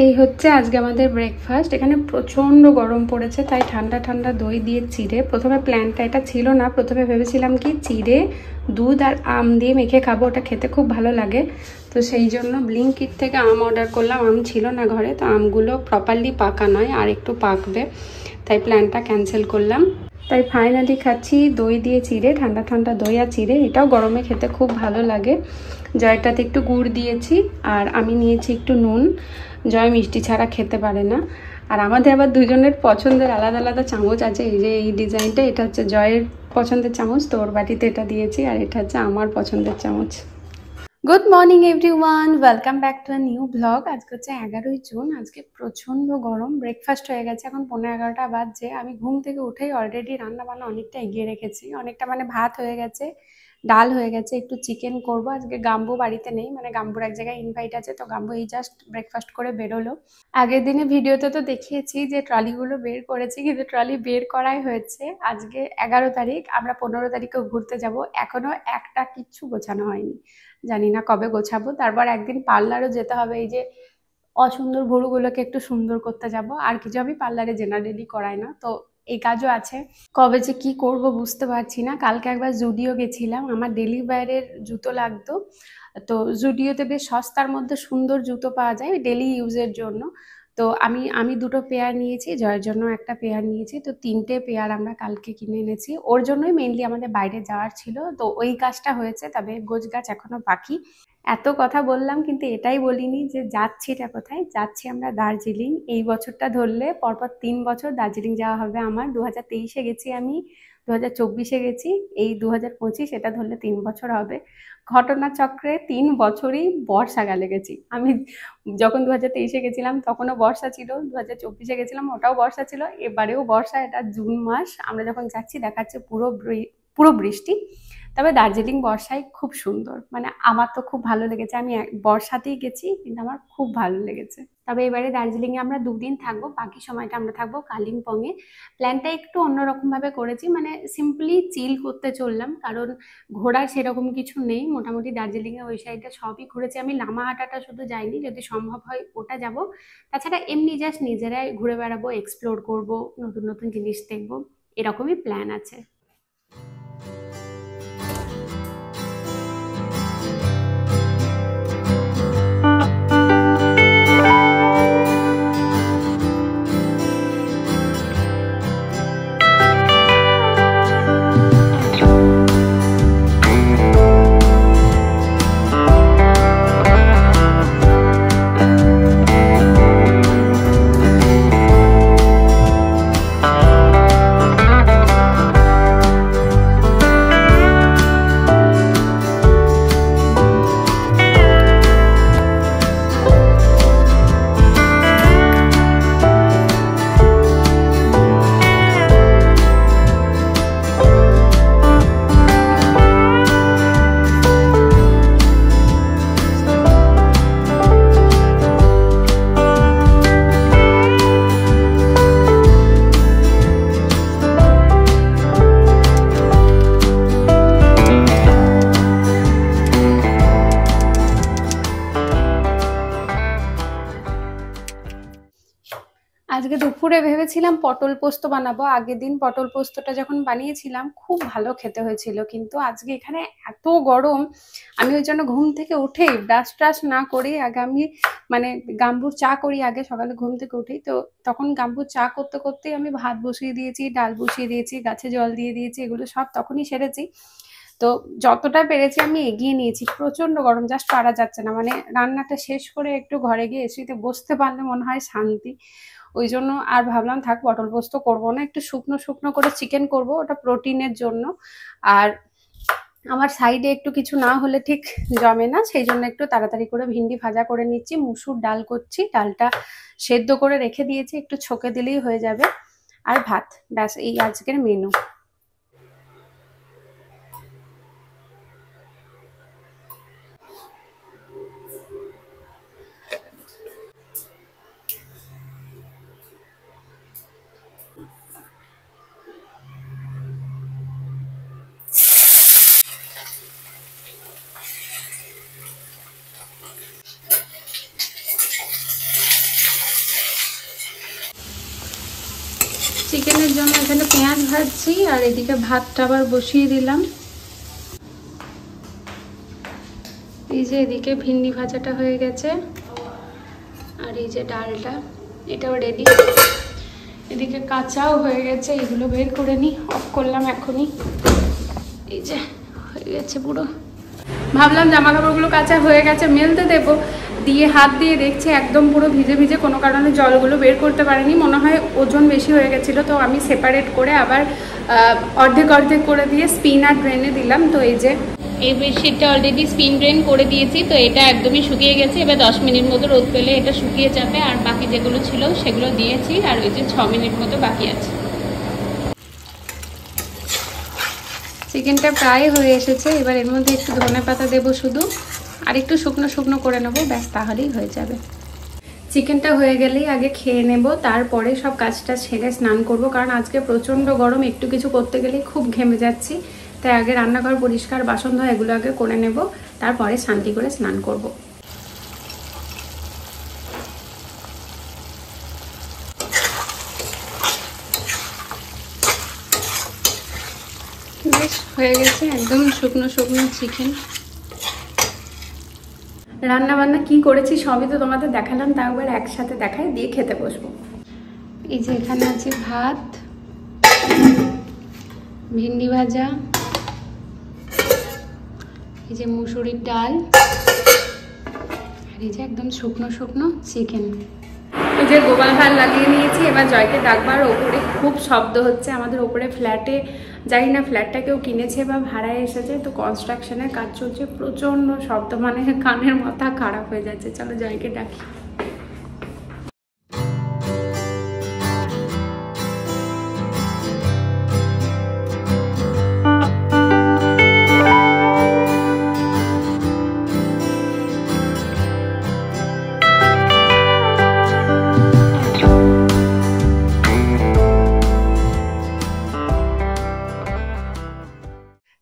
এই হচ্ছে আজকে আমাদের ব্রেকফাস্ট। এখানে প্রচণ্ড গরম পড়েছে, তাই ঠান্ডা ঠান্ডা দই দিয়ে চিড়ে, প্রথমে প্ল্যানটা এটা ছিল না, প্রথমে ভেবেছিলাম কি চিড়ে দুধ আর আম দিয়ে মেখে খাবো, ওটা খেতে খুব ভালো লাগে। তো সেই জন্য ব্লিঙ্কিট থেকে আম অর্ডার করলাম, আম ছিল না ঘরে, তো আমগুলো প্রপারলি পাকা নয়, আর একটু পাকবে, তাই প্ল্যানটা ক্যান্সেল করলাম। তাই ফাইনালি খাচ্ছি দই দিয়ে চিড়ে, ঠান্ডা ঠান্ডা দই আর চিড়ে, এটাও গরমে খেতে খুব ভালো লাগে। জয়টাতে একটু গুড় দিয়েছি আর আমি নিয়েছি একটু নুন, জয় মিষ্টি ছাড়া খেতে পারে না। আর আমাদের আবার দুজনের পছন্দের আলাদা আলাদা চামচ আছে, এই যে এই ডিজাইনটা, এটা হচ্ছে জয়ের পছন্দের চামচ, তো ওর বাটিতে এটা দিয়েছি, আর এটা হচ্ছে আমার পছন্দের চামচ। Good morning everyone, welcome back to a new blog. আজকে হচ্ছে 11ই জুন। আজকে প্রচণ্ড গরম। ব্রেকফাস্ট হয়ে গেছে, এখন 11:15 বাজছে। আমি ঘুম থেকে উঠেই অলরেডি রান্না বান্না অনেকটা এগিয়ে রেখেছি, অনেকটা মানে ভাত হয়ে গেছে, ডাল হয়ে গেছে, একটু চিকেন করব। আজকে গাম্বু বাড়িতে নেই, মানে গাম্বুর এক জায়গায় ইনভাইট আছে, তো গাম্বু এই জাস্ট ব্রেকফাস্ট করে বেরোলো। আগের দিনে ভিডিওতে তো দেখিয়েছি যে ট্রলিগুলো বের করেছি, কিন্তু ট্রলি বের করাই হয়েছে। আজকে 11 তারিখ, আমরা 15 তারিখেও ঘুরতে যাব, এখনো একটা কিচ্ছু গোছানো হয়নি, জানি না কবে গোছাবো। তারপর একদিন পার্লারও যেতে হবে, এই যে অসুন্দর ভুরুগুলোকে একটু সুন্দর করতে যাব। আর কিছু আমি পার্লারে জেনারেলি করাই না, তো এই কাজও আছে। কবে যে কি করব বুঝতে পারছি না। কালকে একবার জুডিও গেছিলাম, আমার ডেলি ওয়্যারের জুতো লাগতো, তো জুডিওতে বেশ সস্তার মধ্যে সুন্দর জুতো পাওয়া যায় ডেলি ইউজের জন্য। তো আমি দুটো পেয়ার নিয়েছি, জয়ের জন্য একটা পেয়ার নিয়েছি, তো 3টে পেয়ার আমরা কালকে কিনে এনেছি। ওর জন্যই মেইনলি আমাদের বাইরে যাওয়ার ছিল, তো ওই কাজটা হয়েছে, তবে গোছগাছ এখনো বাকি। এত কথা বললাম কিন্তু এটাই বলিনি যে যাচ্ছিটা কোথায়। যাচ্ছি আমরা দার্জিলিং। এই বছরটা ধরলে পরপর 3 বছর দার্জিলিং যাওয়া হবে আমার। 2023-এ গেছি আমি, 2024-এ গেছি, এই 2025 এটা ধরলে 3 বছর হবে। ঘটনাচক্রে 3 বছরই বর্ষাকালে গেছি আমি। যখন 2023-এ গেছিলাম তখনও বর্ষা ছিল, 2024-এ গেছিলাম ওটাও বর্ষা ছিল, এবারেও বর্ষা। এটা জুন মাস, আমরা যখন যাচ্ছি দেখাচ্ছে পুরো বৃষ্টি। তবে দার্জিলিং বর্ষায় খুব সুন্দর, মানে আমার তো খুব ভালো লেগেছে। আমি বর্ষাতেই গেছি, কিন্তু আমার খুব ভালো লেগেছে। তবে এবারে দার্জিলিংয়ে আমরা 2 দিন থাকবো, বাকি সময়টা আমরা থাকবো কালিম্পংয়ে। প্ল্যানটা একটু অন্যরকম ভাবে করেছি, মানে সিম্পলি চিল করতে চললাম, কারণ ঘোরার সেরকম কিছু নেই। মোটামুটি দার্জিলিংয়ে ওই সাইডটা সবই ঘুরেছি আমি, লামাহাটাটা শুধু যাইনি, যদি সম্ভব হয় ওটা যাব। তাছাড়া এমনি জাস্ট নিজেরাই ঘুরে বেড়াবো, এক্সপ্লোর করব, নতুন নতুন জিনিস দেখবো, এরকমই প্ল্যান আছে। আজকে দুপুরে ভেবেছিলাম পটল পোস্ত বানাবো। আগের দিন পটল পোস্তটা যখন বানিয়েছিলাম খুব ভালো খেতে হয়েছিল, কিন্তু আজকে এখানে এত গরম, আমি ওই জন্য ঘুম থেকে উঠেই ব্রাশ ট্রাশ না করি আগে আমি মানে গাম্বুর চা করি আগে সকালে ঘুম থেকে উঠেই, তো তখন গাম্বুর চা করতে করতেই আমি ভাত বসিয়ে দিয়েছি, ডাল বসিয়ে দিয়েছি, গাছে জল দিয়ে দিয়েছি, এগুলো সব তখনই সেরেছি। তো যতটা পেরেছি আমি এগিয়ে নিয়েছি। প্রচন্ড গরম, জাস্ট পারা যাচ্ছে না, মানে রান্নাটা শেষ করে একটু ঘরে গিয়ে এসিতে বসতে পারলে মনে হয় শান্তি। ওই জন্য আর ভাবলাম থাক, পটল পোস্ত করবো না, একটু শুকনো শুকনো করে চিকেন করব, ওটা প্রোটিনের জন্য। আর আমার সাইডে একটু কিছু না হলে ঠিক জমে না, সেই জন্য একটু তাড়াতাড়ি করে ভিন্ডি ভাজা করে নিচ্ছি, মুসুর ডাল করছি, ডালটা সেদ্ধ করে রেখে দিয়েছি, একটু ছকে দিলেই হয়ে যাবে। আর ভাত, ব্যাস এই আজকের মেনু। চিকেনের জন্য এখানে পেঁয়াজ ভাজছি আর এদিকে ভাতটা আবার বসিয়ে দিলাম। এই যে এদিকে ভিন্ডি ভাজাটা হয়ে গেছে আর এই যে ডালটা এটাও রেডি। এদিকে কাঁচাও হয়ে গেছে, এগুলো বের করে নিই, অফ করলাম এখনই। এই যে হয়ে গেছে পুরো। ভাবলাম জামা কাপড়গুলো কাঁচা হয়ে গেছে মেলতে দেবো, দিয়ে হাত দিয়ে দেখছি একদম পুরো ভিজে ভিজে, কোনো কারণে জলগুলো বের করতে পারিনি, মনে হয় ওজন বেশি হয়ে গেছিলো। তো আমি সেপারেট করে আবার অর্ধেক অর্ধেক করে দিয়ে স্পিন আর ড্রেনে দিলাম। তো এই যে এই বেডশিটটা অলরেডি স্পিন ড্রেন করে দিয়েছি, তো এটা একদমই শুকিয়ে গেছে। এবার 10 মিনিট মতো রোদ পেলে এটা শুকিয়ে যাবে। আর বাকি যেগুলো ছিল সেগুলো দিয়েছি, আর ওই যে 6 মিনিট মতো বাকি আছে। চিকেনটা প্রায় হয়ে এসেছে, এবার এর মধ্যে একটু ধনেপাতা দেবো শুধু, আর একটু শুকনো শুকনো করে নেবো, ব্যাস তাহলেই হয়ে যাবে। চিকেনটা হয়ে গেলেই আগে খেয়ে নেব, তারপরে সব কাজটা ছেড়ে স্নান করব, কারণ আজকে প্রচণ্ড গরম, একটু কিছু করতে গেলেই খুব ঘেমে যাচ্ছি। তাই আগে রান্নাঘর পরিষ্কার, বাসন ধোয়া এগুলো আগে করে নেব, তারপরে শান্তি করে স্নান করব। বেশ হয়ে গেছে একদম শুকনো শুকনো চিকেন। রান্না বান্না কি করেছি সবই তো তোমাদের দেখালাম, তাও একবার একসাথে দেখাই, দিয়ে খেতে বসবো। এই যে এখানে আছে ভাত, ভিন্ডি ভাজা, এই যে মুসুরির ডাল, আর এই যে একদম শুকনো শুকনো চিকেন। এই যে গোপাল ভাত লাগিয়ে নিয়েছি, এবার জয়কে ডাকবার। ওপরে খুব শব্দ হচ্ছে, আমাদের ওপরে ফ্ল্যাটে, জানি না ফ্ল্যাটটা কেউ কিনেছে বা ভাড়ায় এসেছে, তো কনস্ট্রাকশনের কাজ চলছে, প্রচণ্ড শব্দ, মানে কানের মাথা খারাপ হয়ে যাচ্ছে। চলো জয়কে ডাকি।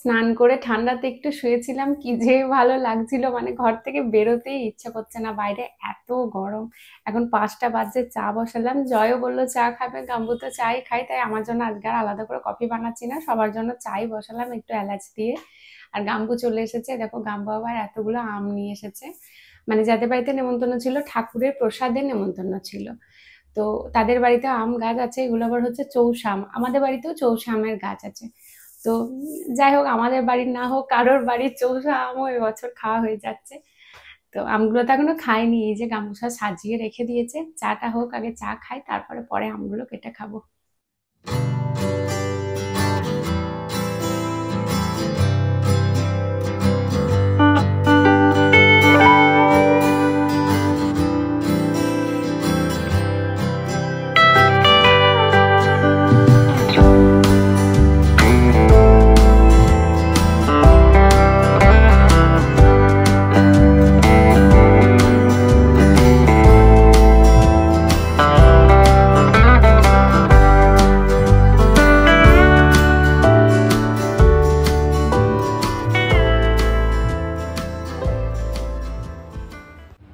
স্নান করে ঠান্ডাতে একটু শুয়েছিলাম, কি যে ভালো লাগছিল, মানে ঘর থেকে বেরোতেই ইচ্ছা করছে না, বাইরে এত গরম। এখন 5টা বাজে, চা বসালাম, জয়ও বললো চা খাবে, গাম্বু তো চাই খাই, তাই আমার জন্য আজকে আর আলাদা করে কফি বানাচ্ছি না, সবার জন্য চাই বসালাম একটু এলাচ দিয়ে। আর গাম্বু চলে এসেছে, দেখো গাম্বু আবার এতগুলো আম নিয়ে এসেছে, মানে যাদের বাড়িতে নেমন্তন্ন ছিল, ঠাকুরের প্রসাদের নেমন্তন্ন ছিল, তো তাদের বাড়িতে আম গাছ আছে, এগুলো আবার হচ্ছে চৌষা আম, আমাদের বাড়িতেও চৌষা আমের গাছ আছে। তো যাই হোক, আমাদের বাড়ির না হোক, কারোর বাড়ির চৌষা আমও এবছর খাওয়া হয়ে যাচ্ছে। তো আমগুলো তো এখনো খাইনি, এই যে গামুছা সাজিয়ে রেখে দিয়েছে, চাটা হোক, আগে চা খাই, তারপরে পরে আমগুলো কেটে খাবো।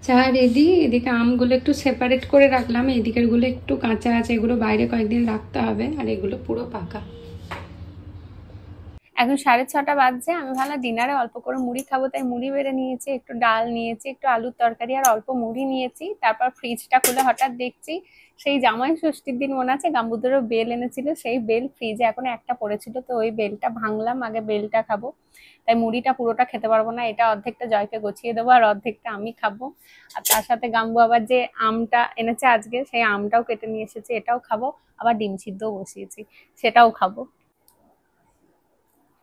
চা রেডি, এদিকে আমগুলো একটু সেপারেট করে রাখলাম, এদিকের গুলো একটু কাঁচা আছে, এগুলো বাইরে কয়েকদিন রাখতে হবে, আর এগুলো পুরো পাকা। এখন 6:30 বাজছে, আমি ভালো ডিনারে অল্প করে মুড়ি খাবো, তাই মুড়ি বেড়ে নিয়েছি, একটু ডাল নিয়েছি, একটু আলুর তরকারি আর অল্প মুড়ি নিয়েছি। তারপর ফ্রিজটা খুলে হঠাৎ দেখছি সেই জামাই ষষ্ঠীর দিন মনে আছে গাম্বুদেরও বেল এনেছিল, সেই বেল ফ্রিজে এখনো একটা পড়েছিল, তো ওই বেলটা ভাঙলাম, আগে বেলটা খাবো। তাই মুড়িটা পুরোটা খেতে পারবো না, এটা অর্ধেকটা জয়কে গছিয়ে দেবো আর অর্ধেকটা আমি খাবো। আর তার সাথে গাম্বু আবার যে আমটা এনেছে আজকে, সেই আমটাও কেটে নিয়ে এসেছে, এটাও খাবো। আবার ডিম সিদ্ধও বসিয়েছি, সেটাও খাবো।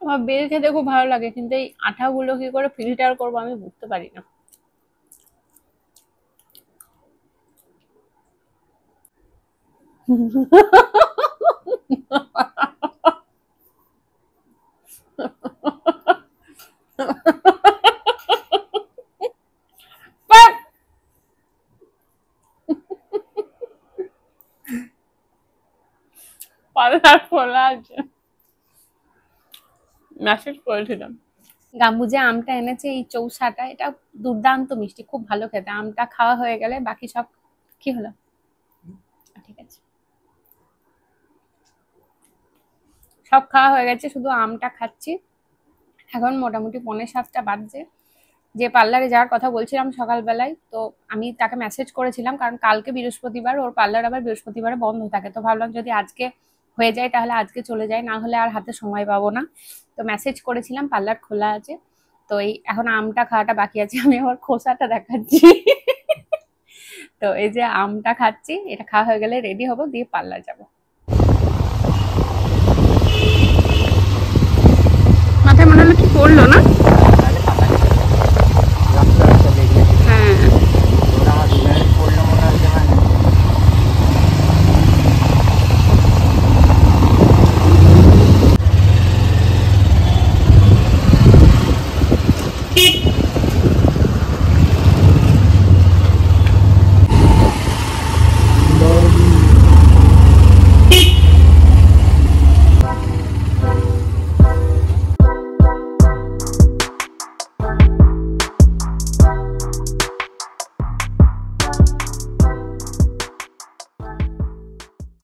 আমার বেল খেতে খুব ভালো লাগে, কিন্তু এই আঠাগুলো কি করে ফিল্টার করবো আমি বুঝতে পারি না। পাল্লার খোলা আছে, মেসেজ করেছিলাম। গাম্বু যে আমটা এনেছে এই চৌসাটা, এটা দুর্দান্ত মিষ্টি, খুব ভালো খেতে। আমটা খাওয়া হয়ে গেলে বাকি সব কি হলো, ঠিক আছে। সব খাওয়া হয়ে গেছে, শুধু আমটা খাচ্ছি। এখন মোটামুটি 6:45 বাজছে। যে পার্লারে যাওয়ার কথা বলছিলাম সকালবেলায়, তো আমি তাকে মেসেজ করেছিলাম, কারণ কালকে বৃহস্পতিবার, ওর পার্লার আবার বৃহস্পতিবারে বন্ধ থাকে। তো ভাবলাম যদি আজকে হয়ে যায় তাহলে আজকে চলে যাই, না হলে আর হাতে সময় পাবো না। তো মেসেজ করেছিলাম, পার্লার খোলা আছে। তো এই এখন আমটা খাওয়াটা বাকি আছে, আমি আবার খোসাটা দেখাচ্ছি। তো এই যে আমটা খাচ্ছি, এটা খাওয়া হয়ে গেলে রেডি হবো, দিয়ে পার্লার যাবো। মাথায় মনে হলো কি পড়লো না?